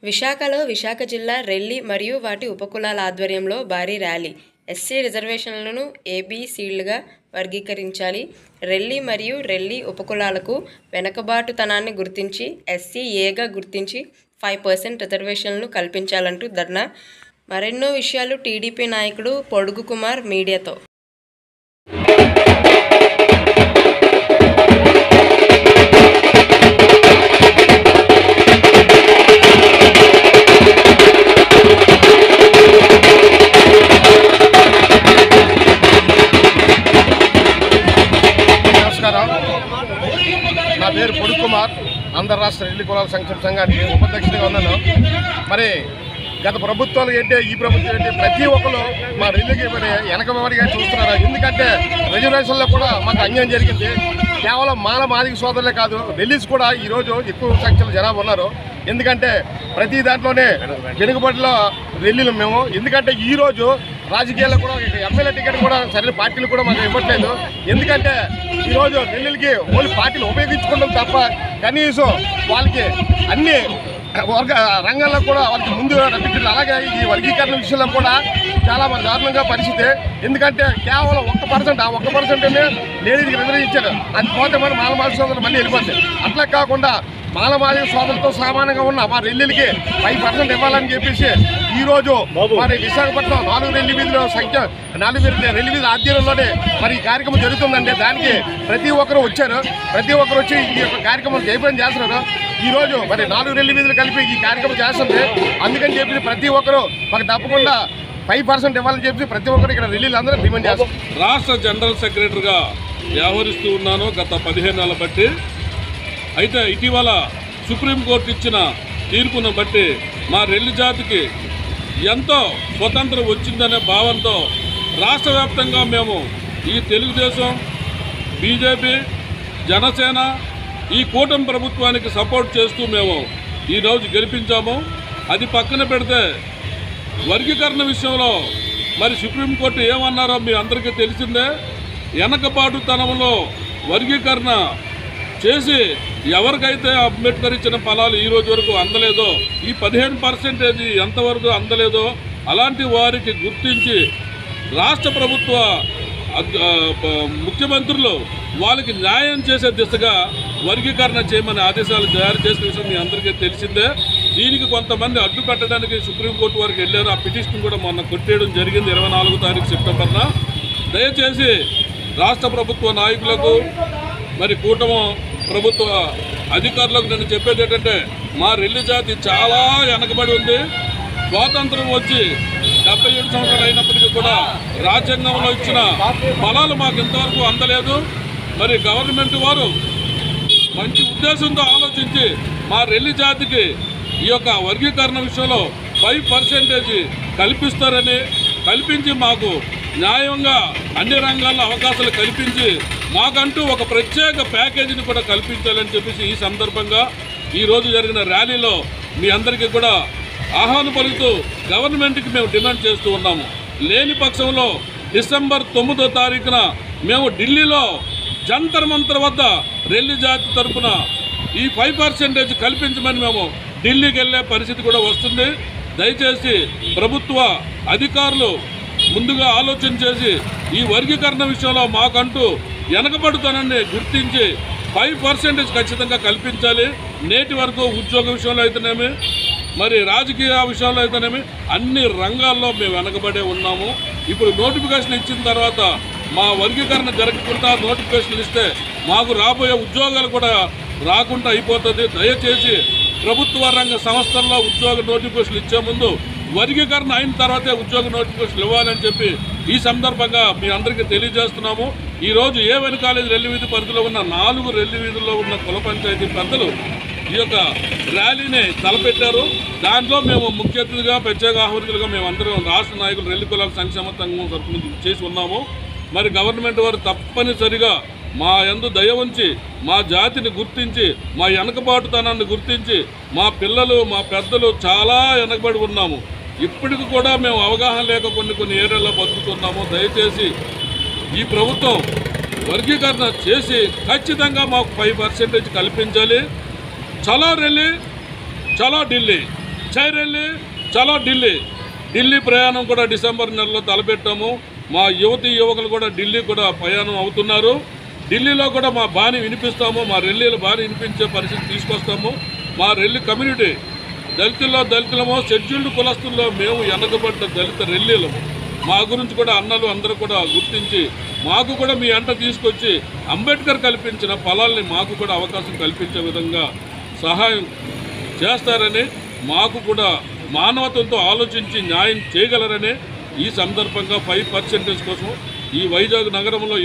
విశాఖలో విశాఖ జిల్లా రెల్లి మరియు వాటి ఉపకులాల ఆధ్వర్యంలో భారీ ర్యాలీ. ఎస్సీ రిజర్వేషన్లను ఏబీసీలుగా వర్గీకరించాలి. రెల్లి మరియు రెల్లి ఉపకులాలకు వెనుకబాటుతనాన్ని గుర్తించి ఎస్సీ ఏగా గుర్తించి 5% రిజర్వేషన్లను కల్పించాలంటూ ధర్నా. మరెన్నో విషయాలు టీడీపీ నాయకుడు పొడుగు కుమార్ మీడియాతో. నా పేరు పొడుగు కుమార్, ఆంధ్ర రాష్ట్ర రెల్లి కులాల సంక్షేమ సంఘానికి ఉపాధ్యక్షుడిగా ఉన్నాను. మరి గత ప్రభుత్వాలు ఏంటి, ఈ ప్రభుత్వం ఏంటి, ప్రతి ఒక్కరు మా రెల్లికి మరి వెనకబడిగా చూస్తున్నారు. ఎందుకంటే రిజర్వేషన్లో కూడా మాకు అన్యాయం జరిగింది. కేవలం మాదిగ సోదరులే కాదు, రెల్లీస్ కూడా ఈరోజు ఎక్కువ సంఖ్యలో జనాభా ఉన్నారు. ఎందుకంటే ప్రతి దాంట్లోనే వెనుకబడిలో రెల్లీలు మేము. ఎందుకంటే ఈరోజు రాజకీయాల్లో కూడా ఎమ్మెల్యే టికెట్ కూడా సరైన పార్టీలు కూడా మాకు ఇవ్వట్లేదు. ఎందుకంటే ఈరోజు రెల్లీలకి ఓన్లీ పార్టీలు ఉపయోగించుకోవడం తప్ప కనీసం వాళ్ళకి అన్ని రంగాల్లో కూడా వాళ్ళకి ముందు రప్పించారు. అలాగే ఈ వర్గీకరణ విషయంలో కూడా చాలా దారుణంగా పరిస్థితి. ఎందుకంటే కేవలం 1%, ఆ 1%నే లేడీకి రిజర్వేషన్. అది పోతే మనం మాలమాదిగ సోదరులు మళ్ళీ వెళ్ళిపోతాయి. అట్లా కాకుండా మాలమాదిగ సోదరులతో సమానంగా ఉన్న మా రెల్లీలకి 5% ఇవ్వాలని చెప్పేసి ఈరోజు మరి విశాఖపట్నం 4 రెల్లి వీధుల సంఖ్య 4 రెల్లి వీధుల ఆధ్వర్యంలోనే మరి ఈ కార్యక్రమం జరుగుతుందండి. దానికి ప్రతి ఒక్కరు వచ్చారు. ప్రతి ఒక్కరు వచ్చి ఈ యొక్క కార్యక్రమం జయప్రదం చేస్తున్నారు. ఈరోజు మరి 4 రెల్లి వీధులు కలిపి ఈ కార్యక్రమం చేస్తుంది. అందుకని చెప్పి ప్రతి ఒక్కరు మాకు తప్పకుండా 5% ఇవ్వాలని చెప్పి ప్రతి ఒక్కరు ఇక్కడ రెల్లీలు అందరూ డిమాండ్ చేస్తారు. రాష్ట్ర జనరల్ సెక్రటరీగా వ్యవహరిస్తూ ఉన్నాను గత 15 నెలల బట్టి. అయితే ఇటీవల సుప్రీంకోర్టు ఇచ్చిన తీర్పును బట్టి మా రెల్లి జాతికి ఎంతో స్వతంత్రం వచ్చిందనే భావంతో రాష్ట్ర వ్యాప్తంగా మేము ఈ తెలుగుదేశం, బీజేపీ, జనసేన ఈ కూటమి ప్రభుత్వానికి సపోర్ట్ చేస్తూ మేము ఈరోజు గెలిపించాము. అది పక్కన పెడితే వర్గీకరణ విషయంలో మరి సుప్రీంకోర్టు ఏమన్నారో మీ అందరికీ తెలిసిందే. వెనకబాటుతనంలో వర్గీకరణ చేసి ఎవరికైతే అంబేద్కర్ ఇచ్చిన ఫలాలు ఈ రోజు వరకు అందలేదో, ఈ 15% ఎంతవరకు అందలేదో అలాంటి వారికి గుర్తించి రాష్ట్ర ప్రభుత్వ ముఖ్యమంత్రులు వాళ్ళకి న్యాయం చేసే దిశగా వర్గీకరణ చేయమని ఆదేశాలు జారీ చేసిన విషయం మీ అందరికీ తెలిసిందే. దీనికి కొంతమంది అడ్డు పెట్టడానికి సుప్రీంకోర్టు వరకు వెళ్ళారు. ఆ పిటిషన్ కూడా మొన్న కొట్టేయడం జరిగింది 24వ తారీఖు సెప్టెంబర్న. దయచేసి రాష్ట్ర ప్రభుత్వ నాయకులకు మరి కూటమి ప్రభుత్వ అధికారులకు నేను చెప్పేది ఏంటంటే మా రెల్లి జాతి చాలా వెనకబడి ఉంది. స్వాతంత్రం వచ్చి 77 సంవత్సరాలు అయినప్పటికీ కూడా రాజ్యాంగంలో ఇచ్చిన ఫలాలు మాకు ఇంతవరకు అందలేదు. మరి గవర్నమెంట్ వారు మంచి ఉద్దేశంతో ఆలోచించి మా రెల్లి జాతికి ఈ యొక్క వర్గీకరణ విషయంలో 5% కల్పిస్తారని, కల్పించి మాకు న్యాయంగా అన్ని రంగాల్లో అవకాశాలు కల్పించి మాకంటూ ఒక ప్రత్యేక ప్యాకేజీని కూడా కల్పించాలని చెప్పేసి ఈ సందర్భంగా ఈరోజు జరిగిన ర్యాలీలో మీ అందరికీ కూడా ఆహ్వానం పలుకుతూ గవర్నమెంట్కి మేము డిమాండ్ చేస్తూ ఉన్నాము. లేని పక్షంలో డిసెంబర్ 9వ తారీఖున మేము ఢిల్లీలో జంతర్ మంతర్ వద్ద రెల్లి జాతి తరఫున ఈ 5% కల్పించమని మేము ఢిల్లీకి వెళ్ళే పరిస్థితి కూడా వస్తుంది. దయచేసి ప్రభుత్వ అధికారులు ముందుగా ఆలోచన చేసి ఈ వర్గీకరణ విషయంలో మాకంటూ వెనకబడుతానని గుర్తించి 5% ఖచ్చితంగా కల్పించాలి. నేటి వరకు ఉద్యోగ విషయంలో అయితేనేమి, మరి రాజకీయ విషయంలో అయితేనేమి అన్ని రంగాల్లో మేము వెనకబడే ఉన్నాము. ఇప్పుడు నోటిఫికేషన్ ఇచ్చిన తర్వాత మా వర్గీకరణ జరగకుండా నోటిఫికేషన్లు ఇస్తే మాకు రాబోయే ఉద్యోగాలు కూడా రాకుండా అయిపోతుంది. దయచేసి ప్రభుత్వ రంగ సంస్థల్లో ఉద్యోగ నోటిఫికేషన్లు ఇచ్చే ముందు వర్గీకరణ అయిన తర్వాతే ఉద్యోగ నోటిఫికేషన్లు ఇవ్వాలని చెప్పి ఈ సందర్భంగా మీ అందరికీ తెలియజేస్తున్నాము. ఈరోజు ఏవెన్ కాలేజ్ రెల్లి వీధి పరిధిలో ఉన్న 4 రెల్లి వీధుల్లో ఉన్న కుల పంచాయతీ పెద్దలు ఈ యొక్క ర్యాలీని తలపెట్టారు. దాంట్లో మేము ముఖ్య అతిథిగా ప్రత్యేక ఆహ్వానితులుగా మేమందరం రాష్ట్ర నాయకులు రెల్లి కులాల సంక్షేమ సంఘం తరఫున చేసి ఉన్నాము. మరి గవర్నమెంట్ వారు తప్పనిసరిగా మా యందు దయ ఉంచి మా జాతిని గుర్తించి మా వెనకబాటుతనాన్ని గుర్తించి మా పిల్లలు మా పెద్దలు చాలా వెనకబడి ఉన్నాము. ఇప్పటికి కూడా మేము అవగాహన లేక కొన్ని ఏరియాల్లో బతుకుతున్నాము. దయచేసి ఈ ప్రభుత్వం వర్గీకరణ చేసి ఖచ్చితంగా మాకు 5% కల్పించాలి. చలో ఢిల్లీ, చలో ఢిల్లీ, జై ఢిల్లీ, చలో ఢిల్లీ. ఢిల్లీ ప్రయాణం కూడా డిసెంబర్ నెలలో తలపెట్టాము. మా యువకులు కూడా ఢిల్లీ కూడా ప్రయాణం అవుతున్నారు. ఢిల్లీలో కూడా మా బాణి వినిపిస్తాము, మా రెల్లీల బాణి వినిపించే పరిస్థితి తీసుకొస్తాము. మా రెల్లి కమ్యూనిటీ దళితులమో, షెడ్యూల్డ్ కులస్తుల్లో మేము వెనకబడ్డ దళిత రెల్లీలము. మా గురించి కూడా అన్నలు అందరూ కూడా గుర్తించి మాకు కూడా మీ అంట తీసుకొచ్చి అంబేద్కర్ కల్పించిన ఫలాల్ని మాకు కూడా అవకాశం కల్పించే విధంగా సహాయం చేస్తారని, మాకు కూడా మానవత్వంతో ఆలోచించి న్యాయం చేయగలరని ఈ సందర్భంగా 5% కోసం ఈ వైజాగ్ నగరంలో